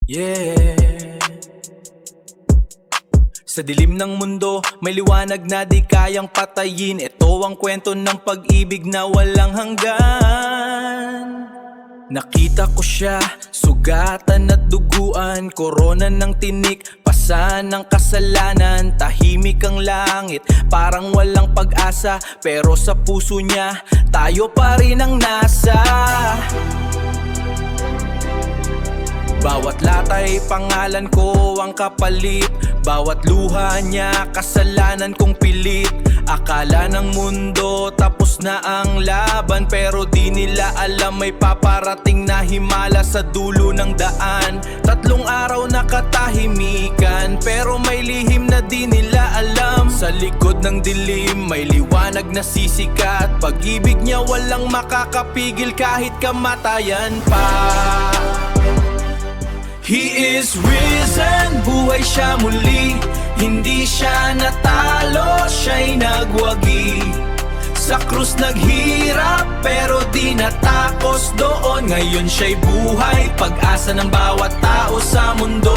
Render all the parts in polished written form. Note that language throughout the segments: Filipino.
Yeah. Sa dilim ng mundo, may liwanag na di kayang patayin. Ito ang kwento ng pag-ibig na walang hanggan. Nakita ko siya, sugatan at duguan, korona ng tinik, pasan ng kasalanan. Tahimik ang langit, parang walang pag-asa, pero sa puso niya, tayo pa rin ang nasa. Bawat latay, pangalan ko ang kapalit. Bawat luha niya, kasalanan kong pilit. Akala ng mundo, tapos na ang laban, pero di nila alam may paparating na himala sa dulo ng daan. 3 araw na katahimikan, pero may lihim na di nila alam. Sa likod ng dilim, may liwanag na sisikat. Pag-ibig niya walang makakapigil kahit kamatayan pa. He is risen, buhay siya muli. Hindi siya natalo, siya'y nagwagi. Sa krus naghirap, pero di natakos doon. Ngayon siya'y buhay, pag-asa ng bawat tao sa mundo.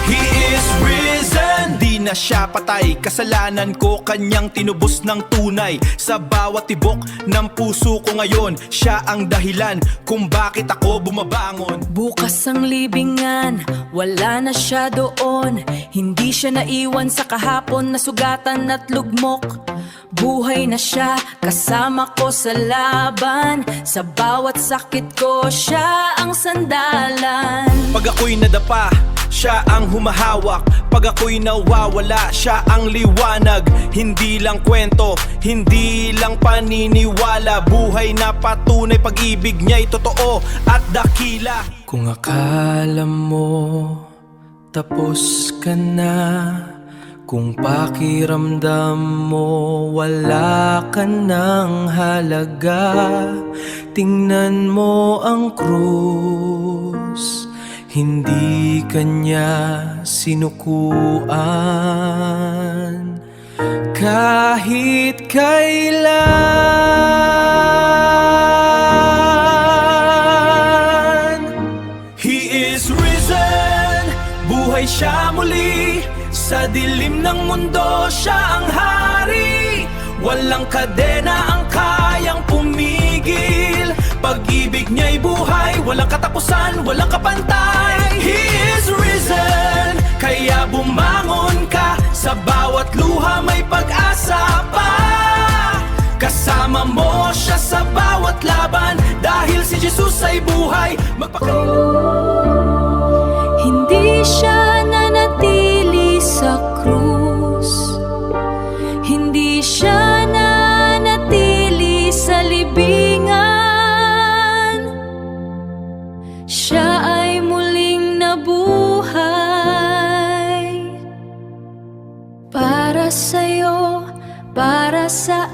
He is risen, di na siya patay. Kasalanan ko kanyang tinubos ng tunay. Sa bawat tibok ng puso ko ngayon, siya ang dahilan kung bakit ako bumabangon. Bukas ang libingan, wala na siya doon. Hindi siya naiwan sa kahapon na sugatan at lugmok. Buhay na siya, kasama ko sa laban. Sa bawat sakit ko, siya ang sandalan. Pag ako'y nadapa, siya ang humahawak. Pag ako'y nawawala, siya ang liwanag. Hindi lang kwento, hindi lang paniniwala. Buhay na patunay, pag-ibig niya'y totoo at dakila. Kung akala mo tapos ka na, kung pakiramdam mo wala ka ng halaga, tingnan mo ang krus, hindi kanya sinukuan. Kahit kailan, He is risen, buhay siya muli. Sa dilim ng mundo, siya ang hari. Walang kadena ang kayang pumigil. Pag-ibig niya'y buhay, walang katapusan, walang kapantay. He is risen, kaya bumangon ka. Sa bawat luha may pag-asa pa. Kasama mo siya sa bawat laban, dahil si Jesus ay buhay. Hindi siya nanatili sa krus. Hindi siya nanatili sa libingan. Siya ay muling nabuhay. Para sa'yo, para sa